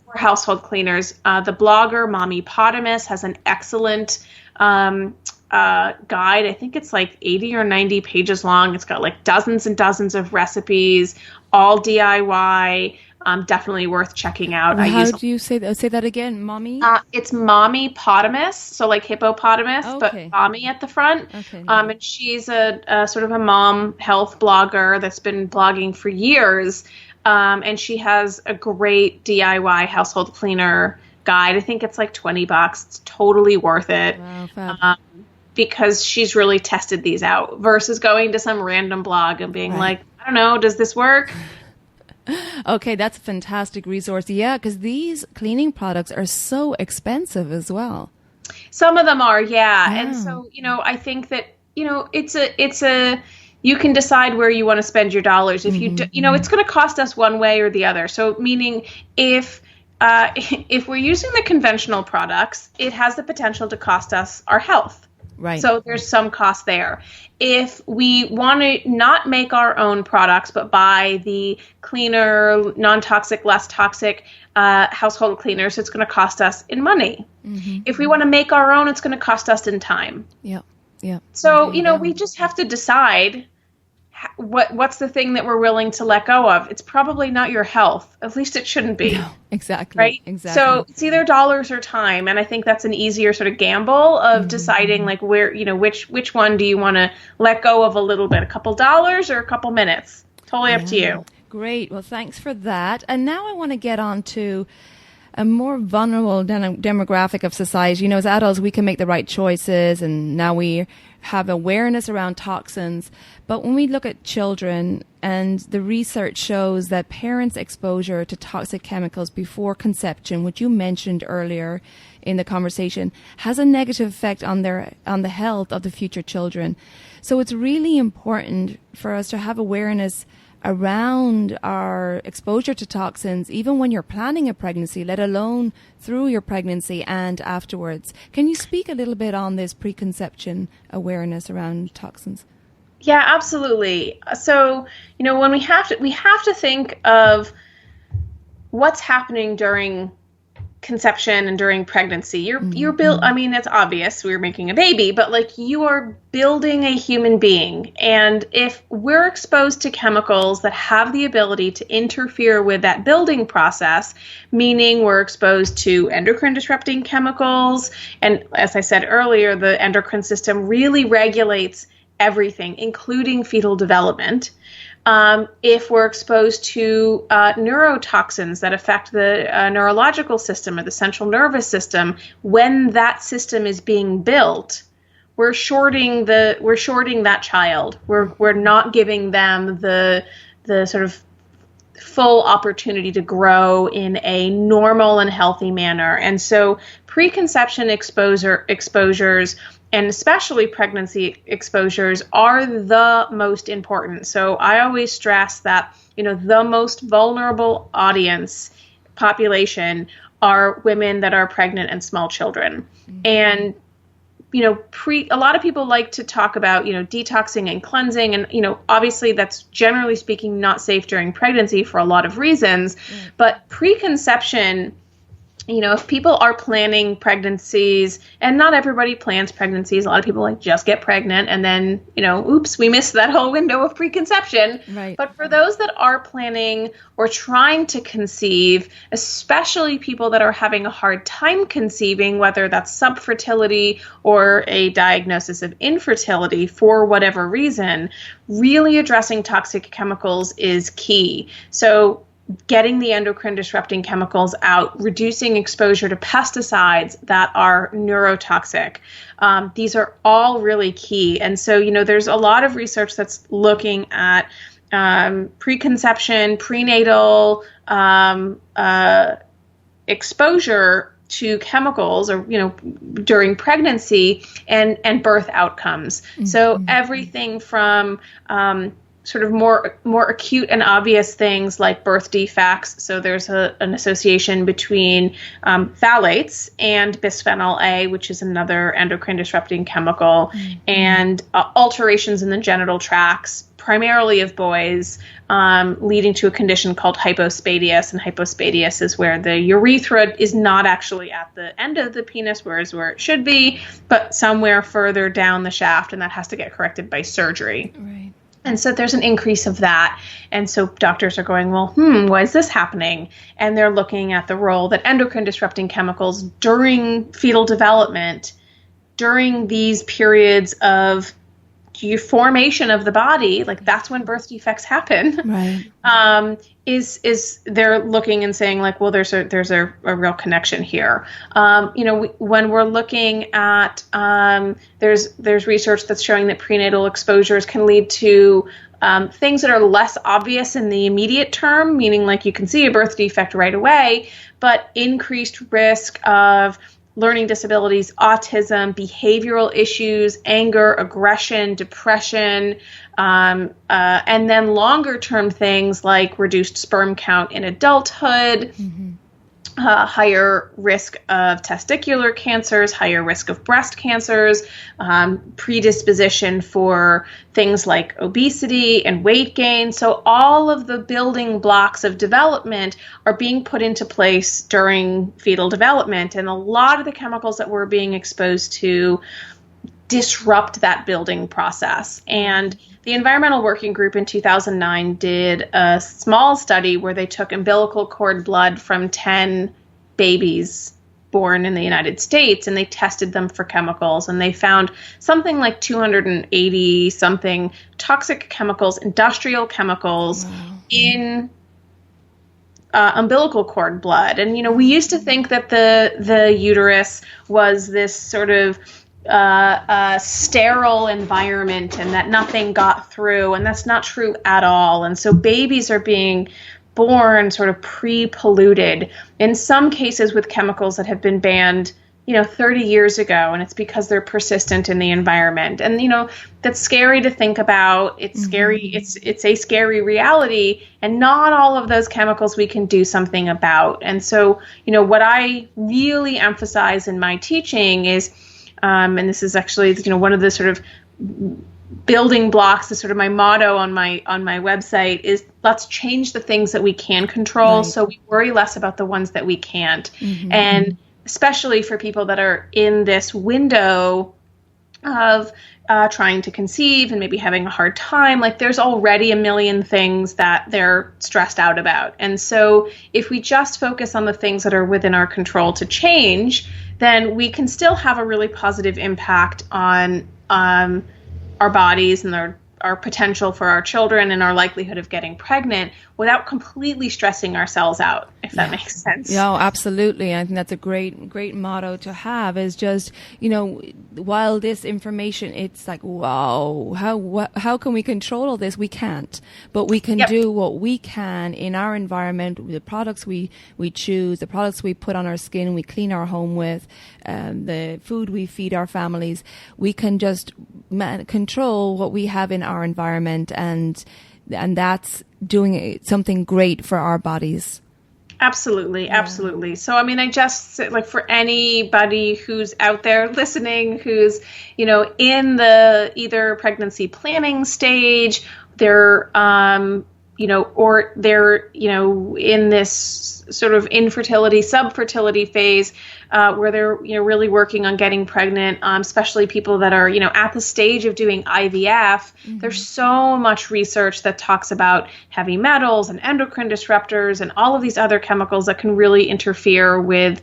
for household cleaners. The blogger Mommy Potamus has an excellent guide. I think it's like 80 or 90 pages long. It's got like dozens and dozens of recipes, all DIY. Definitely worth checking out. Well, how do you say that? Say that again, Mommy? It's Mommy Potamus, so like hippopotamus, but Mommy at the front. Okay. And she's a sort of a mom health blogger that's been blogging for years. And she has a great DIY household cleaner guide. I think it's like $20. It's totally worth it. Wow, fab. Because she's really tested these out versus going to some random blog and being like, I don't know, does this work? Okay, that's a fantastic resource. Yeah, because these cleaning products are so expensive as well. Some of them are, yeah. And so, you know, I think that, you know, you can decide where you want to spend your dollars. If you, you know, it's going to cost us one way or the other. So meaning if we're using the conventional products, it has the potential to cost us our health. Right. So there's some cost there. If we want to not make our own products, but buy the cleaner, non-toxic, less toxic household cleaners, it's going to cost us in money. If we want to make our own, it's going to cost us in time. Yeah. Yeah. So, you know, we just have to decide what's the thing that we're willing to let go of. It's probably not your health. At least it shouldn't be. No, exactly. Right? Exactly. So it's either dollars or time. And I think that's an easier sort of gamble of deciding like where, you know, which one do you want to let go of a little bit, a couple dollars or a couple minutes? Totally up to you. Great. Well, thanks for that. And now I want to get on to a more vulnerable demographic of society. As adults, we can make the right choices, and now we have awareness around toxins. But when we look at children, and the research shows that parents' exposure to toxic chemicals before conception, which you mentioned earlier in the conversation, has a negative effect on the health of the future children. So it's really important for us to have awareness around our exposure to toxins, even when you're planning a pregnancy, let alone through your pregnancy and afterwards. Can you speak a little bit on this preconception awareness around toxins? Yeah, absolutely. So, when we have to think of what's happening during conception and during pregnancy. You're built, it's obvious we're making a baby, but you are building a human being. And if we're exposed to chemicals that have the ability to interfere with that building process, meaning we're exposed to endocrine disrupting chemicals, and as I said earlier, the endocrine system really regulates everything, including fetal development. If we're exposed to neurotoxins that affect the neurological system or the central nervous system, when that system is being built, we're shorting that child. We're not giving them the sort of full opportunity to grow in a normal and healthy manner. And so preconception exposures, and especially pregnancy exposures, are the most important. So I always stress that, the most vulnerable population are women that are pregnant and small children. Mm-hmm. And, a lot of people like to talk about, detoxing and cleansing. And, obviously that's generally speaking not safe during pregnancy for a lot of reasons. Mm-hmm. But preconception, if people are planning pregnancies, and not everybody plans pregnancies, a lot of people just get pregnant and then, oops, we missed that whole window of preconception. Right. But for those that are planning or trying to conceive, especially people that are having a hard time conceiving, whether that's subfertility or a diagnosis of infertility for whatever reason, really addressing toxic chemicals is key. So getting the endocrine disrupting chemicals out, reducing exposure to pesticides that are neurotoxic. These are all really key. And so, there's a lot of research that's looking at preconception, prenatal exposure to chemicals or, during pregnancy and birth outcomes. Mm-hmm. So everything from sort of more acute and obvious things like birth defects. So there's an association between phthalates and bisphenol A, which is another endocrine disrupting chemical, mm-hmm. and alterations in the genital tracts, primarily of boys, leading to a condition called hypospadias. And hypospadias is where the urethra is not actually at the end of the penis, whereas where it should be, but somewhere further down the shaft, and that has to get corrected by surgery. Right. And so there's an increase of that. And so doctors are going, why is this happening? And they're looking at the role that endocrine disrupting chemicals during fetal development, during these periods of formation of the body, that's when birth defects happen. Right. Is they're looking and saying there's a real connection here. When we're looking at there's research that's showing that prenatal exposures can lead to things that are less obvious in the immediate term, meaning you can see a birth defect right away, but increased risk of learning disabilities, autism, behavioral issues, anger, aggression, depression, and then longer term things like reduced sperm count in adulthood, mm-hmm. Higher risk of testicular cancers, higher risk of breast cancers, predisposition for things like obesity and weight gain. So all of the building blocks of development are being put into place during fetal development. And a lot of the chemicals that we're being exposed to disrupt that building process. And the Environmental Working Group in 2009 did a small study where they took umbilical cord blood from 10 babies born in the United States, and they tested them for chemicals, and they found something like 280 something toxic chemicals, industrial chemicals, wow. in umbilical cord blood. And, we used to think that the uterus was this sort of sterile environment and that nothing got through, and that's not true at all. And so babies are being born sort of pre-polluted, in some cases with chemicals that have been banned 30 years ago, and it's because they're persistent in the environment. And, that's scary to think about. It's scary. It's a scary reality, and not all of those chemicals we can do something about. And so, what I really emphasize in my teaching is, and this is actually, one of the sort of building blocks, is sort of my motto on my website, is let's change the things that we can control, right, so we worry less about the ones that we can't. And especially for people that are in this window of trying to conceive and maybe having a hard time, like there's already a million things that they're stressed out about. And so if we just focus on the things that are within our control to change, then we can still have a really positive impact on our bodies and our potential for our children and our likelihood of getting pregnant without completely stressing ourselves out, if that makes sense. Yeah, absolutely. I think that's a great motto to have, is just, while this information, it's like, wow, how can we control all this? We can't, but we can do what we can in our environment, the products we choose, the products we put on our skin, we clean our home with, the food we feed our families. We can just control what we have in our environment, and that's doing something great for our bodies. Absolutely. So, I just, like, for anybody who's out there listening, who's, in the either pregnancy planning stage, they're, or they're, in this sort of infertility, subfertility phase, where they're, really working on getting pregnant, especially people that are, at the stage of doing IVF. There's so much research that talks about heavy metals and endocrine disruptors and all of these other chemicals that can really interfere with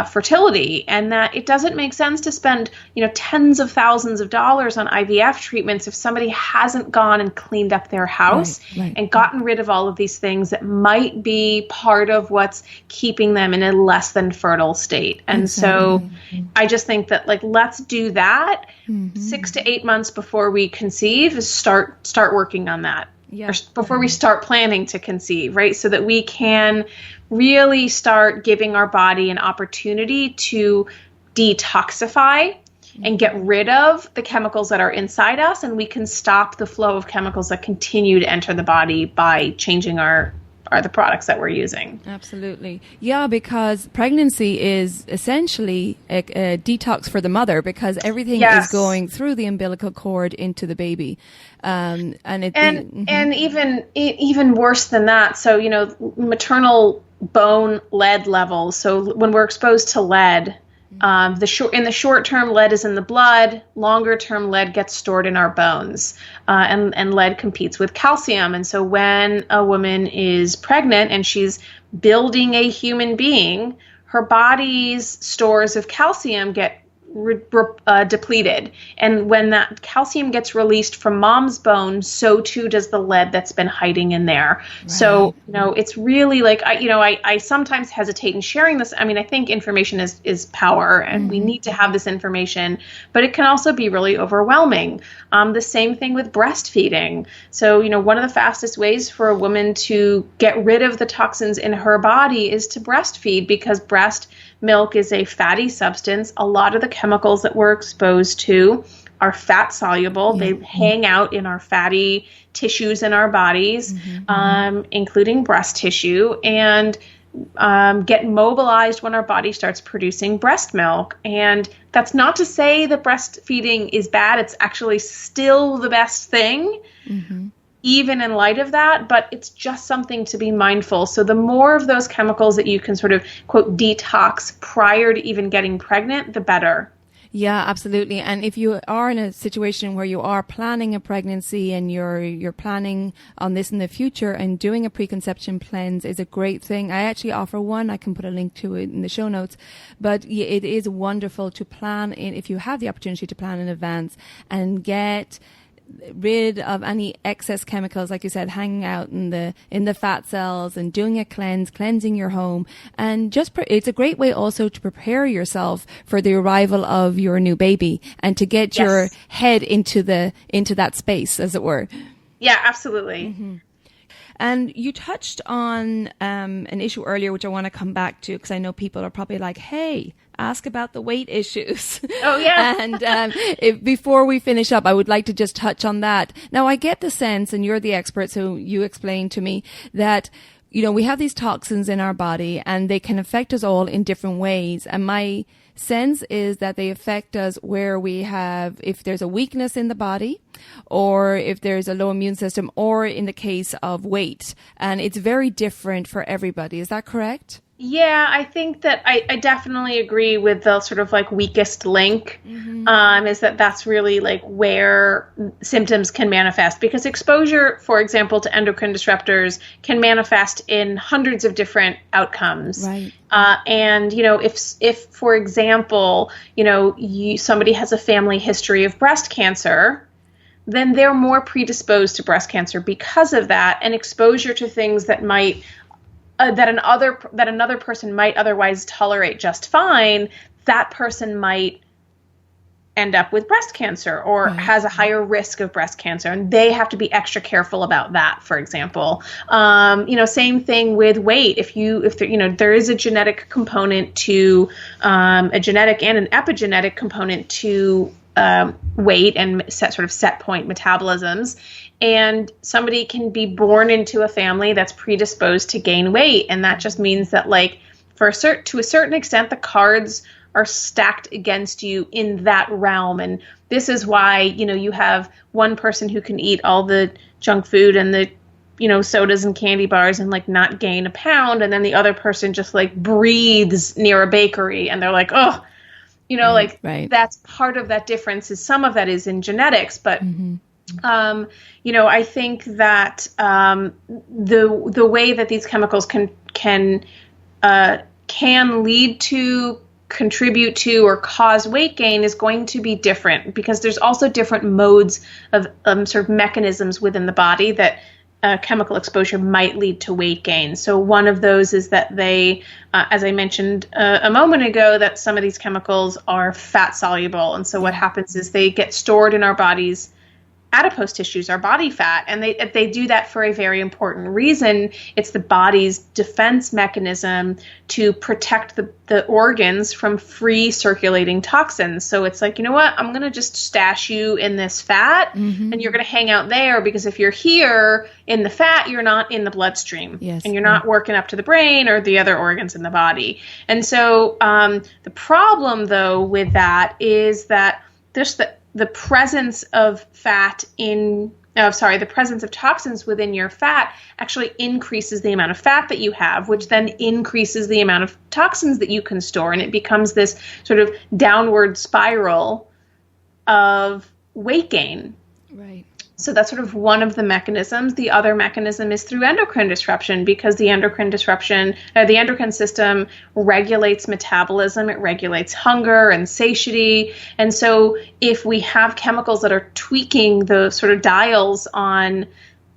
fertility, and that it doesn't make sense to spend, tens of thousands of dollars on IVF treatments if somebody hasn't gone and cleaned up their house and gotten rid of all of these things that might be part of what's keeping them in a less than fertile state. And so I just think that, like, let's do that 6 to 8 months before we conceive, is start working on that. Or before we start planning to conceive, right? So that we can really start giving our body an opportunity to detoxify and get rid of the chemicals that are inside us, and we can stop the flow of chemicals that continue to enter the body by changing the products that we're using. Absolutely. Yeah, because pregnancy is essentially a detox for the mother, because everything is going through the umbilical cord into the baby. And even worse than that. So, maternal bone lead levels. So when we're exposed to lead, in the short term, lead is in the blood. Longer term, lead gets stored in our bones, and lead competes with calcium. And so when a woman is pregnant and she's building a human being, her body's stores of calcium get depleted. And when that calcium gets released from mom's bone, so too does the lead that's been hiding in there. Right. So, it's really like, I sometimes hesitate in sharing this. I think information is power, and we need to have this information, but it can also be really overwhelming. The same thing with breastfeeding. So, one of the fastest ways for a woman to get rid of the toxins in her body is to breastfeed, because breast milk is a fatty substance. A lot of the chemicals that we're exposed to are fat soluble. They hang out in our fatty tissues in our bodies, including breast tissue, and get mobilized when our body starts producing breast milk. And that's not to say that breastfeeding is bad. It's actually still the best thing, even in light of that, but it's just something to be mindful. So the more of those chemicals that you can sort of, quote, detox prior to even getting pregnant, the better. Yeah, absolutely. And if you are in a situation where you are planning a pregnancy and you're planning on this in the future, and doing a preconception cleanse is a great thing. I actually offer one. I can put a link to it in the show notes. But it is wonderful to plan in, if you have the opportunity to plan in advance and get rid of any excess chemicals, like you said, hanging out in the fat cells, and doing a cleansing your home. And it's a great way also to prepare yourself for the arrival of your new baby, and to get your head into that space, as it were. Yeah, absolutely. Mm-hmm. And you touched on an issue earlier, which I want to come back to, because I know people are probably like, hey, ask about the weight issues. Oh, yeah. And before we finish up, I would like to just touch on that. Now, I get the sense, and you're the expert, so you explain to me that, we have these toxins in our body, and they can affect us all in different ways. And my sense is that they affect us where if there's a weakness in the body, or if there's a low immune system, or in the case of weight. And it's very different for everybody. Is that correct? Yeah, I think that I definitely agree with the sort of like weakest link, is that's really like where symptoms can manifest, because exposure, for example, to endocrine disruptors can manifest in hundreds of different outcomes. Right. And, if for example, somebody has a family history of breast cancer, then they're more predisposed to breast cancer because of that, and exposure to things that might that another person might otherwise tolerate just fine, that person might end up with breast cancer, or has a higher risk of breast cancer, and they have to be extra careful about that, for example. Same thing with weight. If there is a genetic component to a genetic and an epigenetic component to weight and set point metabolisms. And somebody can be born into a family that's predisposed to gain weight. And that just means that, like, to a certain extent, the cards are stacked against you in that realm. And this is why, you have one person who can eat all the junk food and the, sodas and candy bars and like not gain a pound. And then the other person just like breathes near a bakery and they're like, oh, that's part of that difference. Is some of that is in genetics, but I think that the way that these chemicals can lead to, contribute to, or cause weight gain is going to be different, because there's also different modes of sort of mechanisms within the body that chemical exposure might lead to weight gain. So one of those is that they, as I mentioned a moment ago, that some of these chemicals are fat soluble. And so what happens is they get stored in our body's adipose tissues, our body fat, and they do that for a very important reason. It's the body's defense mechanism to protect the organs from free circulating toxins. So it's like, you know what, I'm going to just stash you in this fat, and you're going to hang out there, because if you're here in the fat, you're not in the bloodstream, and you're not working up to the brain or the other organs in the body. And so the problem, though, with that is that there's the presence of the presence of toxins within your fat actually increases the amount of fat that you have, which then increases the amount of toxins that you can store. And it becomes this sort of downward spiral of weight gain. Right. So that's sort of one of the mechanisms. The other mechanism is through endocrine disruption, because the endocrine system regulates metabolism. It regulates hunger and satiety. And so if we have chemicals that are tweaking the sort of dials on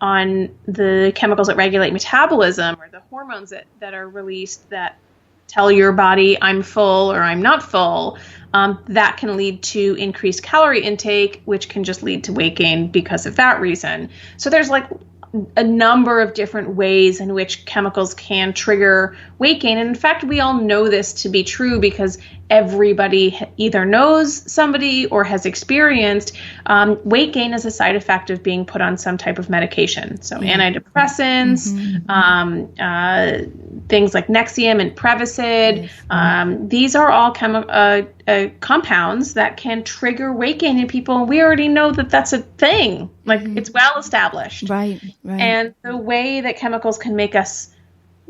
the chemicals that regulate metabolism, or the hormones that are released that tell your body I'm full or I'm not full, that can lead to increased calorie intake, which can just lead to weight gain because of that reason. So there's like a number of different ways in which chemicals can trigger weight gain. And in fact, we all know this to be true, because everybody either knows somebody or has experienced weight gain as a side effect of being put on some type of medication. So antidepressants, things like Nexium and Prevacid, these are all compounds that can trigger weight gain in people. And we already know that that's a thing. Like, it's well established. Right. And the way that chemicals can make us,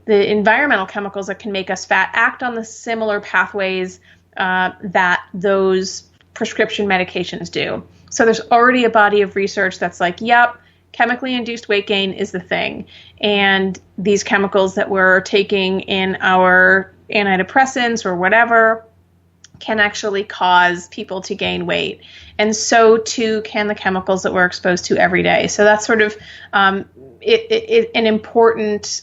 the environmental chemicals that can make us fat, act on the similar pathways that those prescription medications do. So there's already a body of research that's like, yep, chemically induced weight gain is the thing. And these chemicals that we're taking in our antidepressants or whatever can actually cause people to gain weight. And so too can the chemicals that we're exposed to every day. So that's sort of an important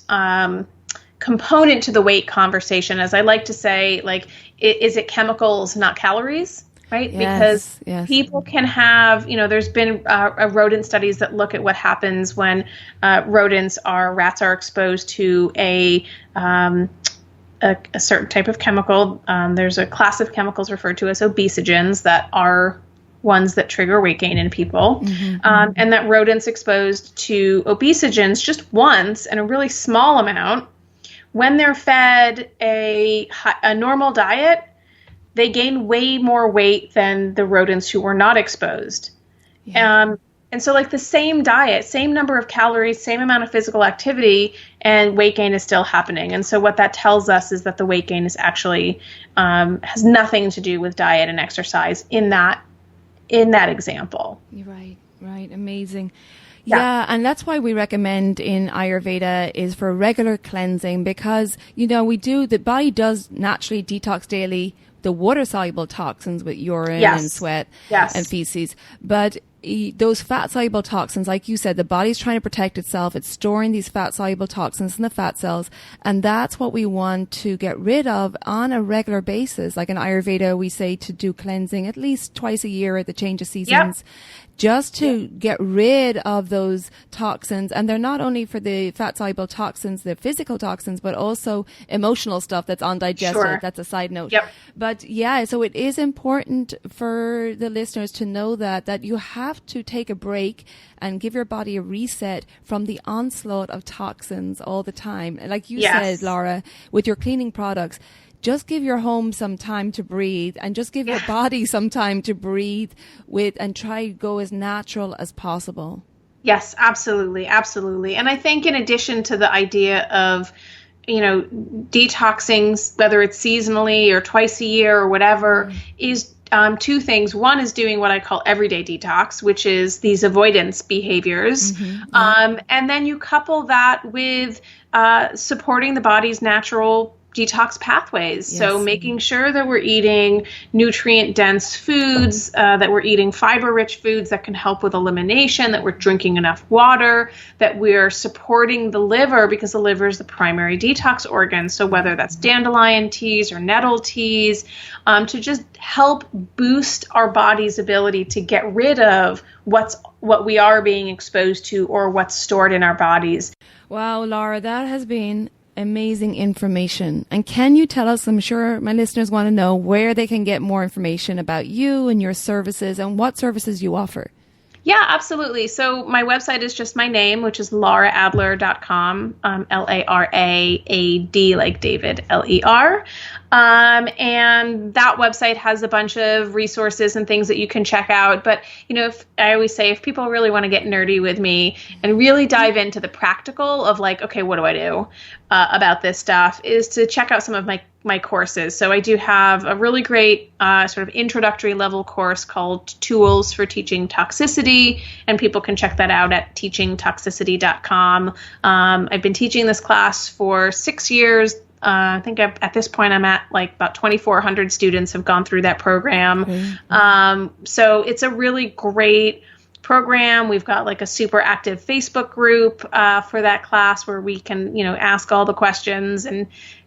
component to the weight conversation. As I like to say, like, is it chemicals, not calories? Right? Yes, because people can have, there's been rodent studies that look at what happens when rats are exposed to a certain type of chemical. There's a class of chemicals referred to as obesogens that are ones that trigger weight gain in people. And that rodents exposed to obesogens just once in a really small amount, when they're fed a normal diet, they gain way more weight than the rodents who were not exposed. And so, like, the same diet, same number of calories, same amount of physical activity, and weight gain is still happening. And so what that tells us is that the weight gain is actually has nothing to do with diet and exercise in that example. You're right. Amazing. Yeah, and that's why we recommend in Ayurveda is for regular cleansing, because, the body does naturally detox daily the water-soluble toxins with urine and sweat and feces. But those fat-soluble toxins, like you said, the body's trying to protect itself. It's storing these fat-soluble toxins in the fat cells. And that's what we want to get rid of on a regular basis. Like in Ayurveda, we say to do cleansing at least twice a year at the change of seasons. Just to get rid of those toxins. And they're not only for the fat-soluble toxins, the physical toxins, but also emotional stuff that's undigested. Sure. That's a side note. But so it is important for the listeners to know that you have to take a break and give your body a reset from the onslaught of toxins all the time. Like you said, Lara, with your cleaning products, just give your home some time to breathe, and just give your body some time to breathe and try to go as natural as possible. Yes, absolutely. Absolutely. And I think in addition to the idea of, detoxing, whether it's seasonally or twice a year or whatever, is two things. One is doing what I call everyday detox, which is these avoidance behaviors. And then you couple that with supporting the body's natural detox pathways. So making sure that we're eating nutrient-dense foods, that we're eating fiber-rich foods that can help with elimination, that we're drinking enough water, that we're supporting the liver, because the liver is the primary detox organ. So whether that's dandelion teas or nettle teas, to just help boost our body's ability to get rid of what we are being exposed to or what's stored in our bodies. Wow, Lara, that has been amazing information. And can you tell us, I'm sure my listeners want to know, where they can get more information about you and your services and what services you offer? Yeah, absolutely. So my website is just my name, which is laraadler.com, Laraad like David, Ler. And that website has a bunch of resources and things that you can check out. But, I always say, if people really want to get nerdy with me and really dive into the practical of like, okay, what do I do about this stuff, is to check out some of my courses. So I do have a really great sort of introductory level course called Tools for Teaching Toxicity, and people can check that out at teachingtoxicity.com. I've been teaching this class for 6 years. I think at this point I'm at like about 2,400 students have gone through that program. So it's a really great program. We've got like a super active Facebook group for that class where we can, ask all the questions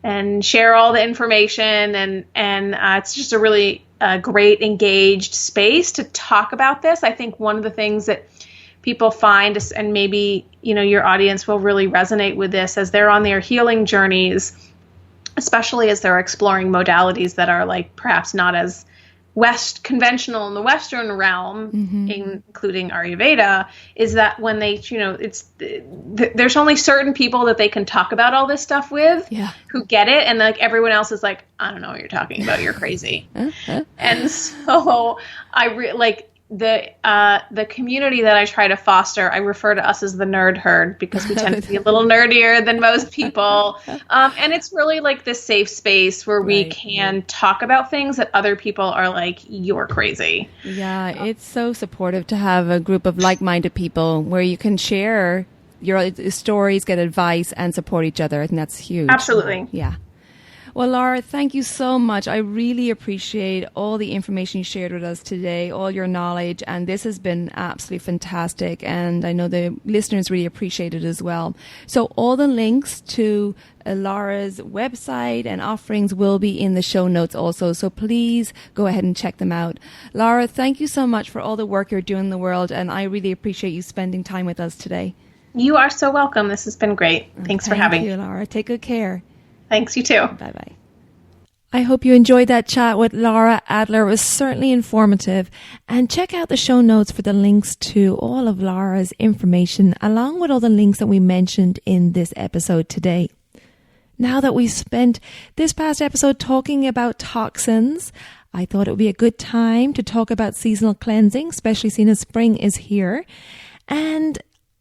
and share all the information. And it's just a really great engaged space to talk about this. I think one of the things that people find, and maybe, your audience will really resonate with this as they're on their healing journeys, especially as they're exploring modalities that are like perhaps not as conventional in the Western realm, including Ayurveda, is that when they, there's only certain people that they can talk about all this stuff with who get it. And like everyone else is like, I don't know what you're talking about. You're crazy. And so the community that I try to foster, I refer to us as the nerd herd, because we tend to be a little nerdier than most people. And it's really like this safe space where we can talk about things that other people are like, you're crazy. Yeah, it's so supportive to have a group of like-minded people where you can share your stories, get advice, and support each other. I think that's huge. Absolutely. Yeah. Well, Lara, thank you so much. I really appreciate all the information you shared with us today, all your knowledge, and this has been absolutely fantastic, and I know the listeners really appreciate it as well. So all the links to Lara's website and offerings will be in the show notes also, so please go ahead and check them out. Lara, thank you so much for all the work you're doing in the world, and I really appreciate you spending time with us today. You are so welcome. This has been great. Thanks for having me. Thank you, Lara. Take good care. Thanks, you too. Bye-bye. I hope you enjoyed that chat with Lara Adler. It was certainly informative. And check out the show notes for the links to all of Lara's information, along with all the links that we mentioned in this episode today. Now that we've spent this past episode talking about toxins, I thought it would be a good time to talk about seasonal cleansing, especially seeing as spring is here. And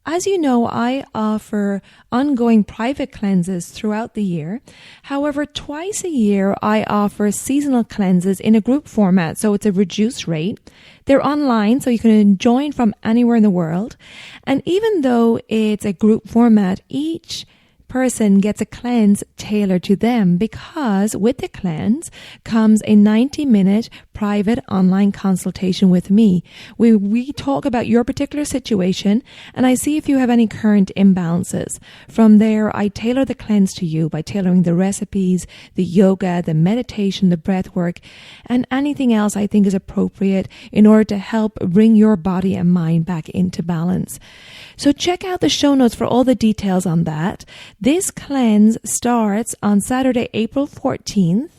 as you know, I offer ongoing private cleanses throughout the year. However, twice a year, I offer seasonal cleanses in a group format, so it's a reduced rate. They're online, so you can join from anywhere in the world. And even though it's a group format, each person gets a cleanse tailored to them, because with the cleanse comes a 90-minute private online consultation with me. We talk about your particular situation, and I see if you have any current imbalances. From there, I tailor the cleanse to you by tailoring the recipes, the yoga, the meditation, the breath work, and anything else I think is appropriate in order to help bring your body and mind back into balance. So check out the show notes for all the details on that. This cleanse starts on Saturday, April 14th.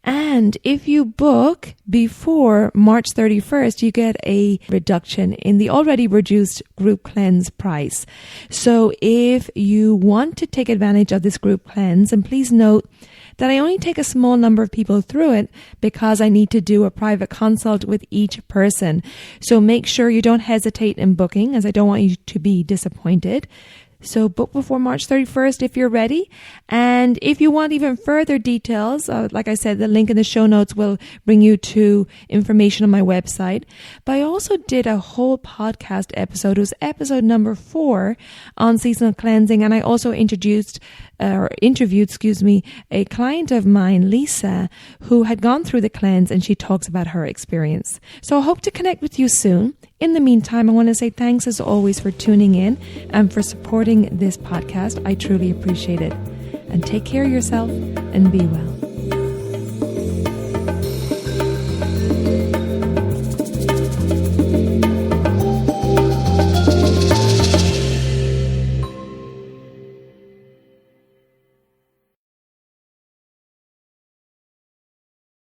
And if you book before March 31st, you get a reduction in the already reduced group cleanse price. So if you want to take advantage of this group cleanse, and please note that I only take a small number of people through it because I need to do a private consult with each person. So make sure you don't hesitate in booking, as I don't want you to be disappointed. So book before March 31st if you're ready. And if you want even further details, like I said, the link in the show notes will bring you to information on my website. But I also did a whole podcast episode. It was episode number 4 on seasonal cleansing. And I also interviewed, a client of mine, Lisa, who had gone through the cleanse, and she talks about her experience. So I hope to connect with you soon. In the meantime, I want to say thanks as always for tuning in and for supporting this podcast. I truly appreciate it. And take care of yourself and be well.